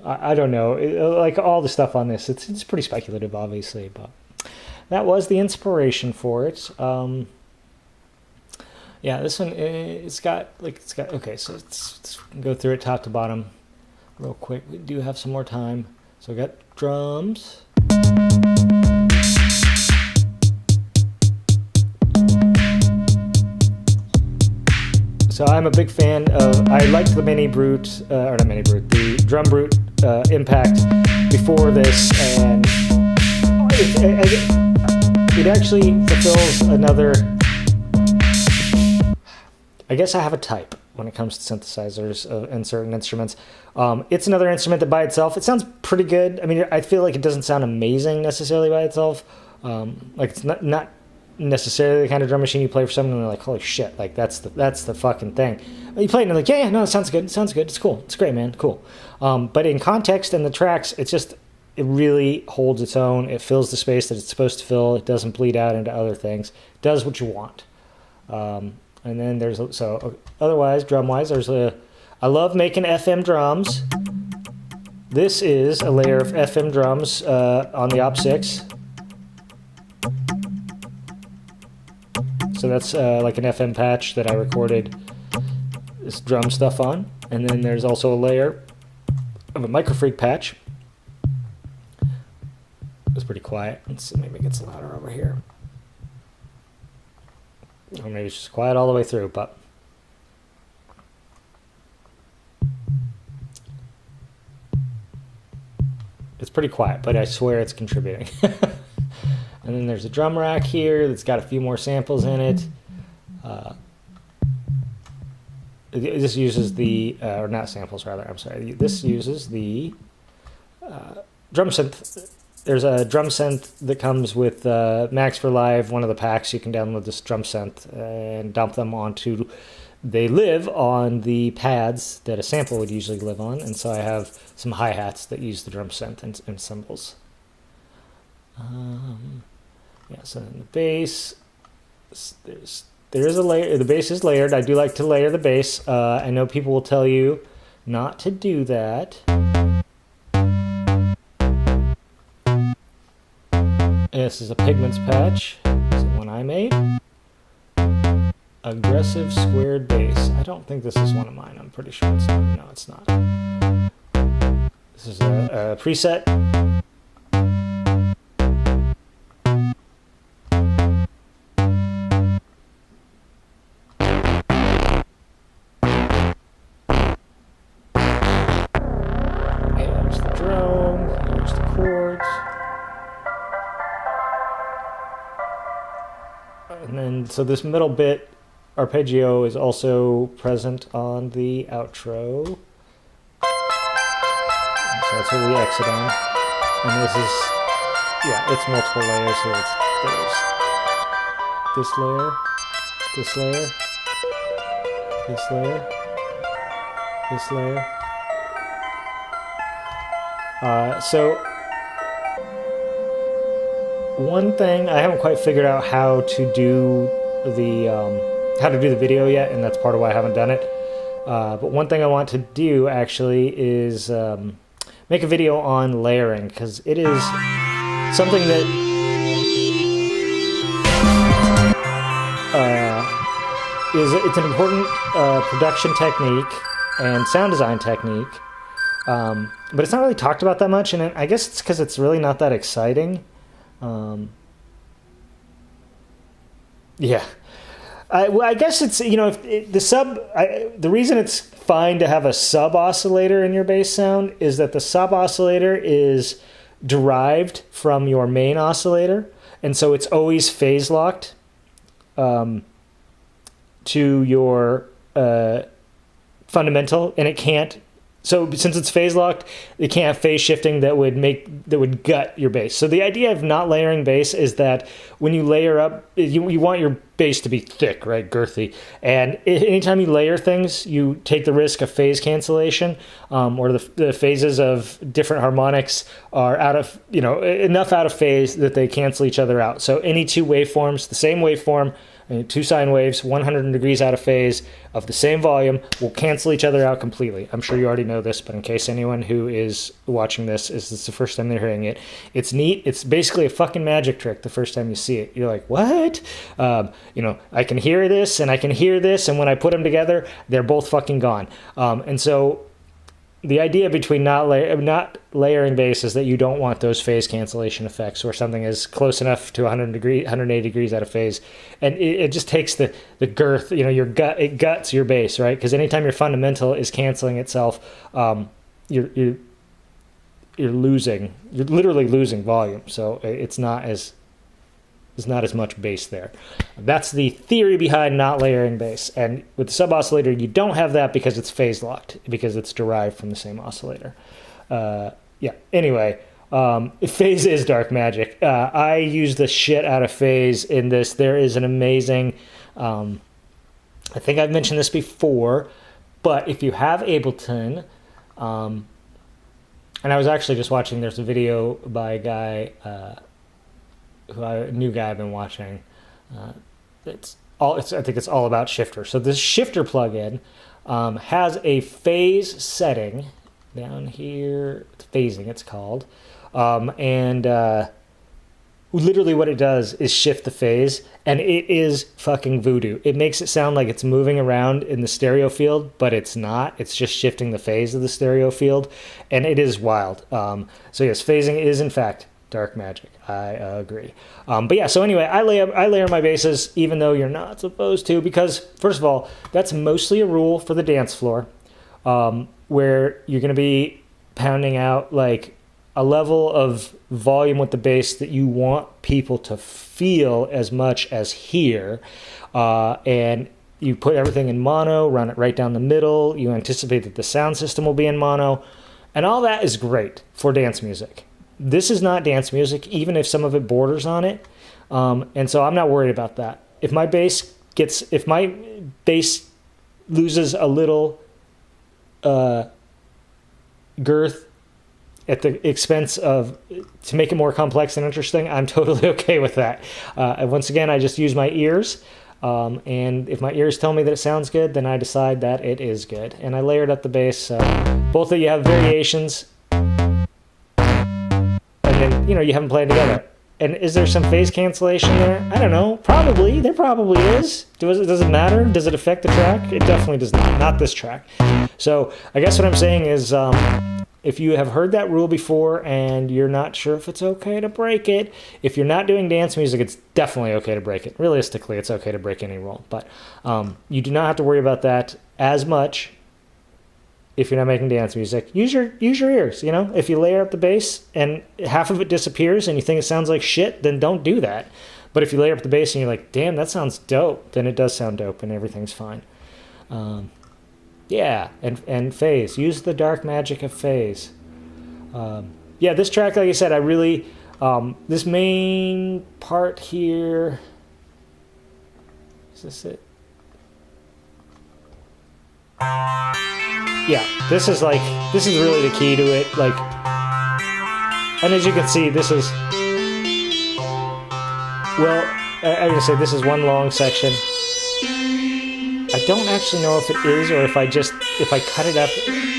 I don't know. Like all the stuff on this, it's pretty speculative, obviously, but that was the inspiration for it. Yeah, this one, okay, so let's go through it top to bottom real quick. We do have some more time. So I got drums. So I'm a big fan of, I liked the the Drum Brute Impact before this, and it actually fulfills another, I guess I have a type when it comes to synthesizers and certain instruments. It's another instrument that by itself, it sounds pretty good. I mean, I feel like it doesn't sound amazing necessarily by itself. Like it's not necessarily the kind of drum machine you play for someone and they're like, holy shit, like that's the fucking thing. You play it and they're like, yeah, no, it sounds good, it's cool, it's great, man, cool. But in context and the tracks, it really holds its own. It fills the space that it's supposed to fill. It doesn't bleed out into other things. It does what you want. And then otherwise, drum-wise, I love making FM drums. This is a layer of FM drums on the Op6. So that's like an FM patch that I recorded this drum stuff on. And then there's also a layer of a Microfreak patch. It's pretty quiet. Let's see, maybe it gets louder over here. Or maybe it's just quiet all the way through, but it's pretty quiet, but I swear it's contributing. And then there's a drum rack here that's got a few more samples in it. This uses the, or not samples rather, I'm sorry. This uses the drum synth. There's a drum synth that comes with Max for Live, one of the packs. You can download this drum synth and dump them onto, they live on the pads that a sample would usually live on. And so I have some hi-hats that use the drum synth and cymbals. Yeah, so in the bass, there is a layer. The bass is layered. I do like to layer the bass. I know people will tell you not to do that. This is a Pigments patch. It's the one I made. Aggressive squared bass. I don't think this is one of mine. I'm pretty sure it's not. No, it's not. This is a preset. And then, so this middle bit, arpeggio, is also present on the outro. So that's what we exit on. And this is, yeah, it's multiple layers, so there's this layer, this layer, this layer, this layer. So one thing, I haven't quite figured out how to do the video yet, and that's part of why I haven't done it. But one thing I want to do actually is make a video on layering, because it is something that it's an important production technique and sound design technique. But it's not really talked about that much, and I guess it's because it's really not that exciting. Yeah. I guess it's, you know, the reason it's fine to have a sub oscillator in your bass sound is that the sub oscillator is derived from your main oscillator, and so it's always phase locked to your fundamental, and it can't. So since it's phase locked, it can't have phase shifting that would gut your bass. So the idea of not layering bass is that when you layer up, you want your bass to be thick, right, girthy. And anytime you layer things, you take the risk of phase cancellation, or the phases of different harmonics are out of, enough out of phase that they cancel each other out. So any two waveforms, the same waveform, two sine waves, 100 degrees out of phase of the same volume will cancel each other out completely. I'm sure you already know this, but in case anyone who is watching this is the first time they're hearing it, it's neat. It's basically a fucking magic trick the first time you see it. You're like, what? I can hear this and I can hear this, and when I put them together, they're both fucking gone. And so the idea between not layering bass is that you don't want those phase cancellation effects where something is close enough to 180 degrees out of phase, and it just takes the girth, it guts your bass, right? Because anytime your fundamental is canceling itself, you're literally losing volume. So it's not as much bass there. That's the theory behind not layering bass. And with the sub-oscillator, you don't have that because it's phase locked, because it's derived from the same oscillator. Anyway, phase is dark magic. I use the shit out of phase in this. There is an amazing, I think I've mentioned this before, but if you have Ableton, and I was actually just watching, there's a video by a guy, a new guy I've been watching. I think it's all about shifter. So this shifter plugin has a phase setting down here. Phasing, it's called, and literally what it does is shift the phase, and it is fucking voodoo. It makes it sound like it's moving around in the stereo field, but it's not. It's just shifting the phase of the stereo field, and it is wild. So yes, phasing is in fact dark magic. I agree. But yeah, so anyway, I layer my basses even though you're not supposed to, because first of all, that's mostly a rule for the dance floor, where you're going to be pounding out like a level of volume with the bass that you want people to feel as much as hear. And you put everything in mono, run it right down the middle. You anticipate that the sound system will be in mono, and all that is great for dance music. This is not dance music, even if some of it borders on it. And so I'm not worried about that. If my bass loses a little girth at the expense of, to make it more complex and interesting, I'm totally okay with that. And once again, I just use my ears. And if my ears tell me that it sounds good, then I decide that it is good. And I layered up the bass. So both of you have variations. And you have them playing together. And is there some phase cancellation there? I don't know. Probably. There probably is. Does it matter? Does it affect the track? It definitely does not. Not this track. So I guess what I'm saying is, if you have heard that rule before and you're not sure if it's okay to break it, if you're not doing dance music, it's definitely okay to break it. Realistically, it's okay to break any rule. But you do not have to worry about that as much if you're not making dance music. Use your ears, If you layer up the bass and half of it disappears and you think it sounds like shit, then don't do that. But if you layer up the bass and you're like, damn, that sounds dope, then it does sound dope and everything's fine. And phase. Use the dark magic of phase. This track, like I said, I really, this main part here, is this it? Yeah, this is really the key to it. And as you can see, this is, I'm gonna say this is one long section. I don't actually know if it is, or if I cut it up.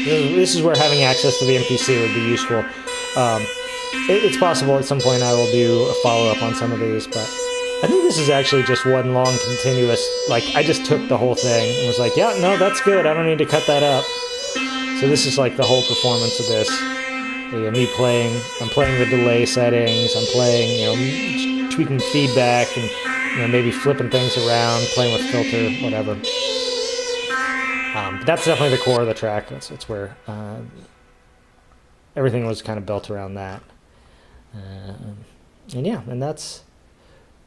This is where having access to the MPC would be useful. It's possible at some point I will do a follow-up on some of these, but I think this is actually just one long continuous, I just took the whole thing and was like, yeah, no, that's good. I don't need to cut that up. So this is the whole performance of this. I'm playing the delay settings, I'm playing, tweaking feedback and maybe flipping things around, playing with filter, whatever. But that's definitely the core of the track. That's where everything was kind of built around that. And that's...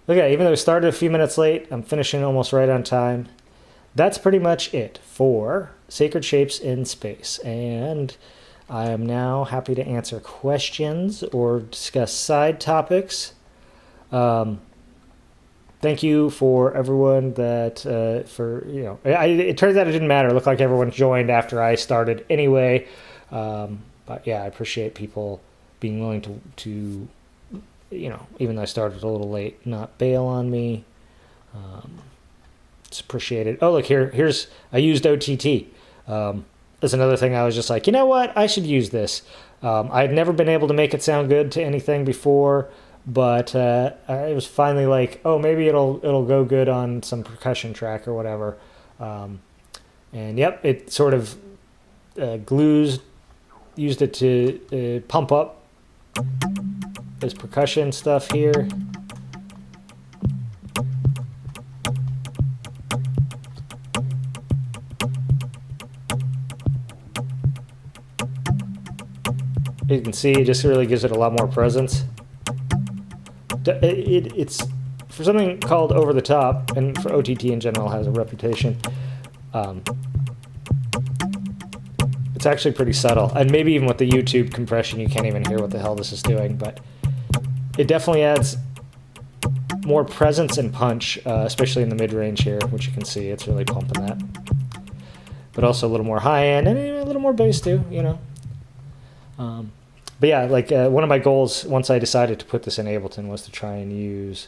Okay, even though we started a few minutes late, I'm finishing almost right on time. That's pretty much it for Sacred Shapes in Space. And I am now happy to answer questions or discuss side topics. thank you for everyone that it turns out it didn't matter. It looked like everyone joined after I started anyway. But yeah, I appreciate people being willing to even though I started a little late, not bail on me. It's appreciated. Oh, look, I used OTT. That's another thing I was just like, you know what? I should use this. I had never been able to make it sound good to anything before, but I was finally like, oh, maybe it'll go good on some percussion track or whatever. And yep, it sort of used it to pump up this percussion stuff here. You can see it just really gives it a lot more presence. It's for something called over the top, and for OTT in general has a reputation. It's actually pretty subtle, and maybe even with the YouTube compression you can't even hear what the hell this is doing, but it definitely adds more presence and punch, especially in the mid-range here, which you can see it's really pumping that. But also a little more high-end and a little more bass too, But yeah, like one of my goals once I decided to put this in Ableton was to try and use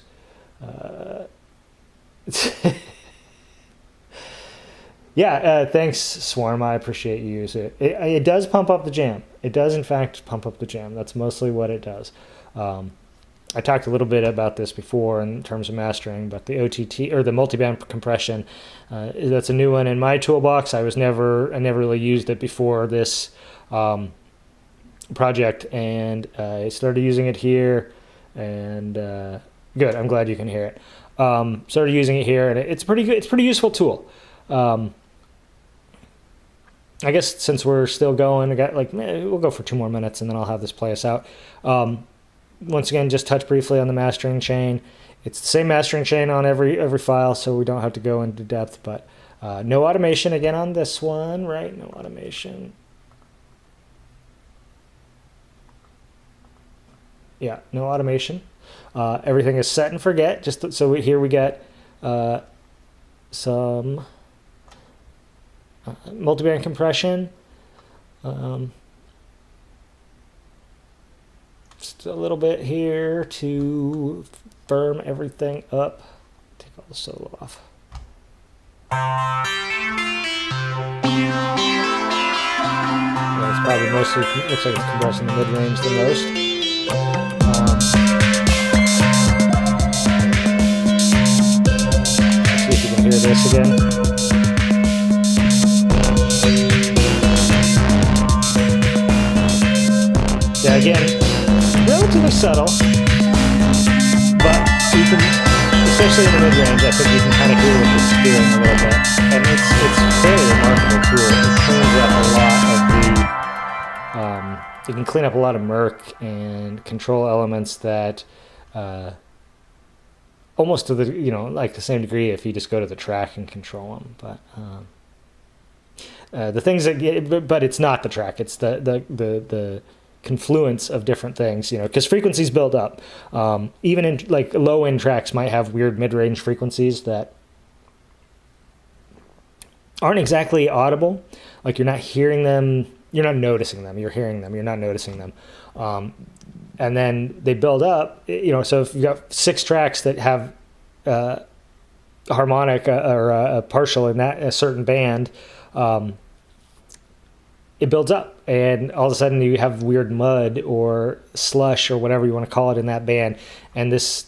thanks, Swarm. I appreciate you use it. It does pump up the jam. It does, in fact, pump up the jam. That's mostly what it does. I talked a little bit about this before in terms of mastering, but the OTT, or the multiband compression, that's a new one in my toolbox. I never really used it before this project, and I started using it here, and good. I'm glad you can hear it. Started using it here, and it's pretty good. It's a pretty useful tool. I guess since we're still going, we'll go for 2 more minutes, and then I'll have this play us out. Once again, just touch briefly on the mastering chain. It's the same mastering chain on every file, so we don't have to go into depth. But no automation again on this one, right? No automation. Yeah, no automation. Everything is set and forget. Just so here we get some multiband compression. Just a little bit here to firm everything up. Take all the solo off. Yeah, it's probably mostly, looks like it's compressing the mid-range the most. Let's see if you can hear this again. Yeah, again, relatively subtle, but you can, especially in the mid-range, I think you can kind of hear what it's doing a little bit. And it's a fairly remarkable tool. It cleans up a lot of you can clean up a lot of murk and control elements that almost to the, like the same degree if you just go to the track and control them. But the things that, but it's not the track, it's the confluence of different things, because frequencies build up. Even in like low-end tracks might have weird mid-range frequencies that aren't exactly audible. Like you're not hearing them, you're not noticing them, you're hearing them, you're not noticing them. And then they build up, so if you've got 6 tracks that have a harmonic or a partial in that a certain band, it builds up, and all of a sudden you have weird mud or slush or whatever you want to call it in that band, and this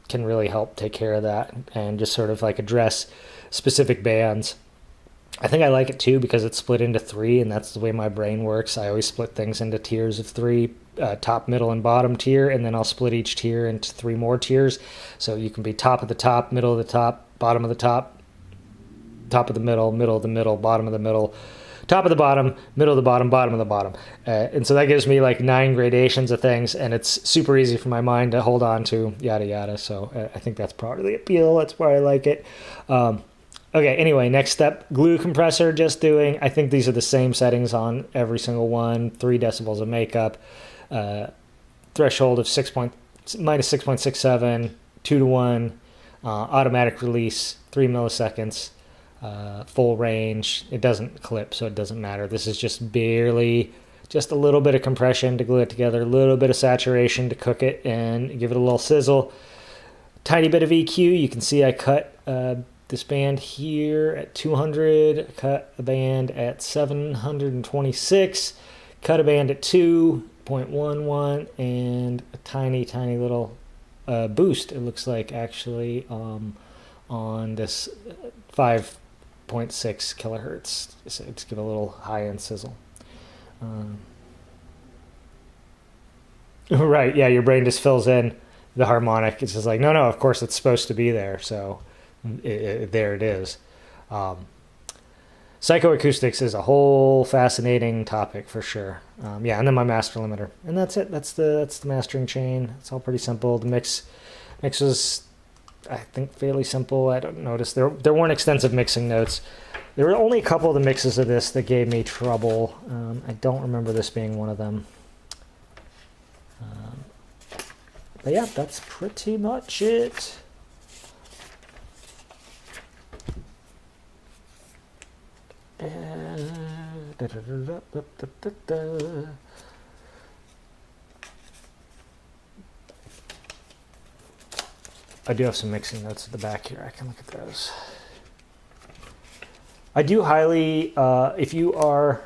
can really help take care of that and just sort of like address specific bands. I think I like it too because it's split into 3, and that's the way my brain works. I always split things into tiers of 3, top, middle, and bottom tier, and then I'll split each tier into 3 more tiers. So you can be top of the top, middle of the top, bottom of the top, top of the middle, middle of the middle, bottom of the middle, top of the bottom, middle of the bottom, bottom of the bottom. And so that gives me like 9 gradations of things, and it's super easy for my mind to hold on to, yada, yada. So I think that's part of the appeal. That's why I like it. Okay, anyway, next step, glue compressor, just doing, I think these are the same settings on every single one, 3 decibels of makeup, threshold of minus 6.67, 2 to 1, Automatic release, 3 milliseconds, full range. It doesn't clip, so it doesn't matter. This is just barely, just a little bit of compression to glue it together, a little bit of saturation to cook it and give it a little sizzle. Tiny bit of EQ. You can see I cut this band here at 200, cut a band at 726, cut a band at 2.11, and a tiny little boost, it looks like, actually, on this 5.6 kilohertz. So to give a little high-end sizzle. Right, yeah, your brain just fills in the harmonic. It's just like, no, of course it's supposed to be there, so there it is. Psychoacoustics is a whole fascinating topic for sure. Yeah, and then my master limiter, and that's it. That's the mastering chain. It's all pretty simple. The mix was, I think, fairly simple. I don't notice there weren't extensive mixing notes. There were only a couple of the mixes of this that gave me trouble. I don't remember this being one of them. But yeah, that's pretty much it. I do have some mixing notes at the back here. I can look at those. I do highly, if you are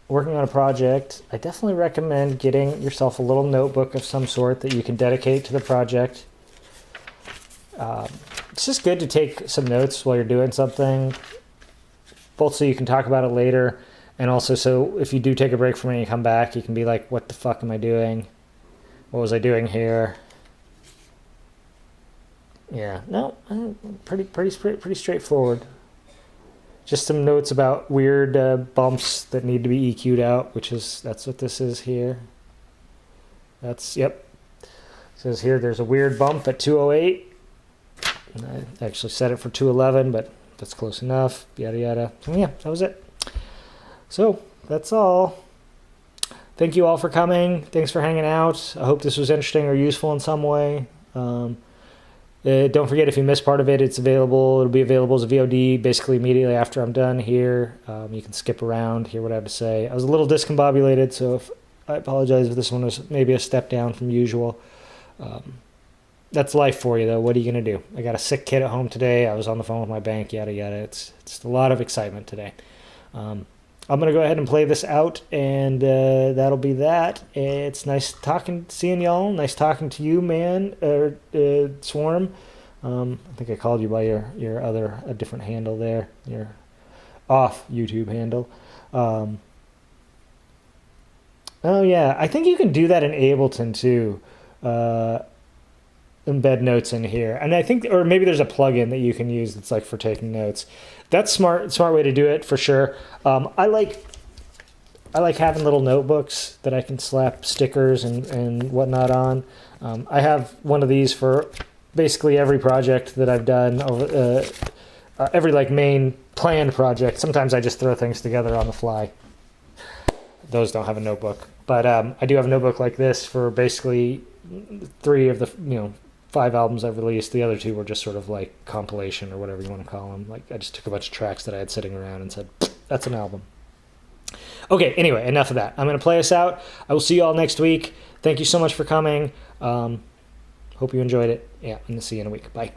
working on a project, I definitely recommend getting yourself a little notebook of some sort that you can dedicate to the project. It's just good to take some notes while you're doing something, both so you can talk about it later, and also so if you do take a break from it and you come back, you can be like, what the fuck am I doing? What was I doing here? Yeah, no, pretty straightforward. Just some notes about weird bumps that need to be EQ'd out, that's what this is here. Yep. It says here there's a weird bump at 208. And I actually set it for 211, but that's close enough. Yada yada. So yeah, that was it. So that's all. Thank you all for coming. Thanks for hanging out. I hope this was interesting or useful in some way. Don't forget, if you missed part of it, it's available. It'll be available as a VOD basically immediately after I'm done here. You can skip around, hear what I have to say. I was a little discombobulated, so I apologize if this one was maybe a step down from usual. That's life for you, though. What are you going to do? I got a sick kid at home today. I was on the phone with my bank, yada, yada. It's a lot of excitement today. I'm going to go ahead and play this out, and that'll be that. It's nice seeing y'all. Nice talking to you, man, Swarm. I think I called you by your a different handle there, your off YouTube handle. Oh, yeah. I think you can do that in Ableton, too. Embed notes in here, and I think, or maybe there's a plugin that you can use that's like for taking notes. That's smart way to do it for sure. I like having little notebooks that I can slap stickers and whatnot on. I have one of these for basically every project that I've done over every like main planned project. Sometimes I just throw things together on the fly. Those don't have a notebook, but I do have a notebook like this for basically 3 of the 5 albums I've released. The other 2 were just sort of like compilation or whatever you want to call them. Like I just took a bunch of tracks that I had sitting around and said, that's an album. Okay, anyway, enough of that. I'm going to play us out. I will see you all next week. Thank you so much for coming. Hope you enjoyed it. Yeah, and see you in a week. Bye.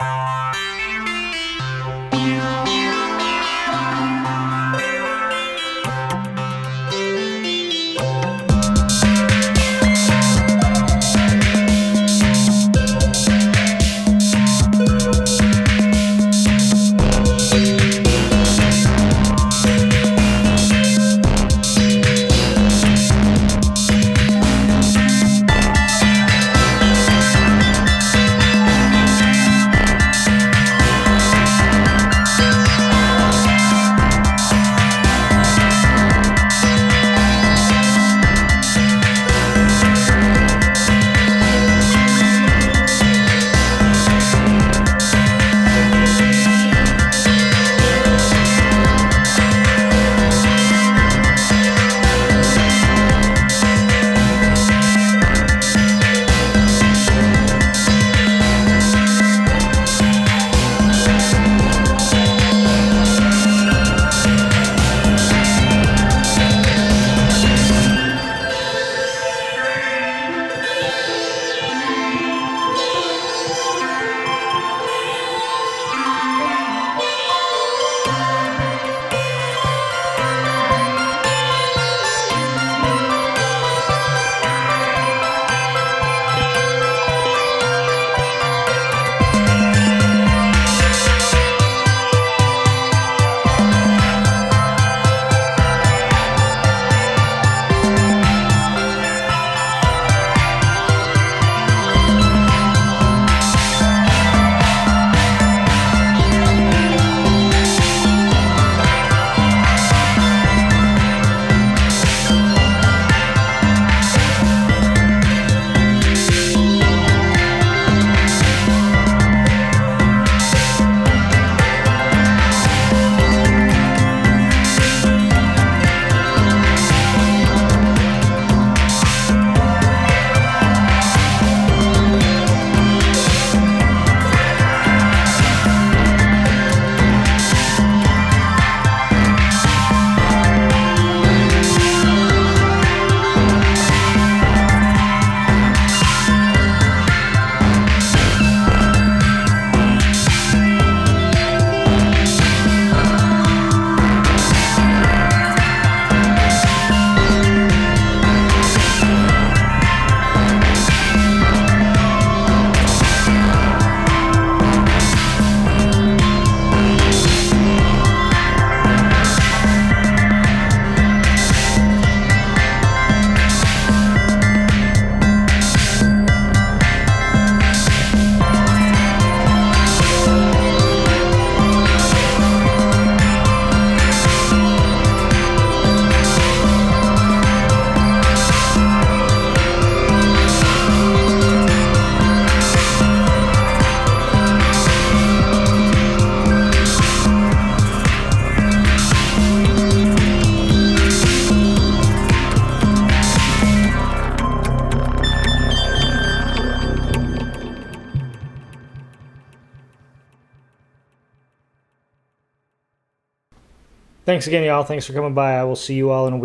Thanks again, y'all. Thanks for coming by. I will see you all in a week.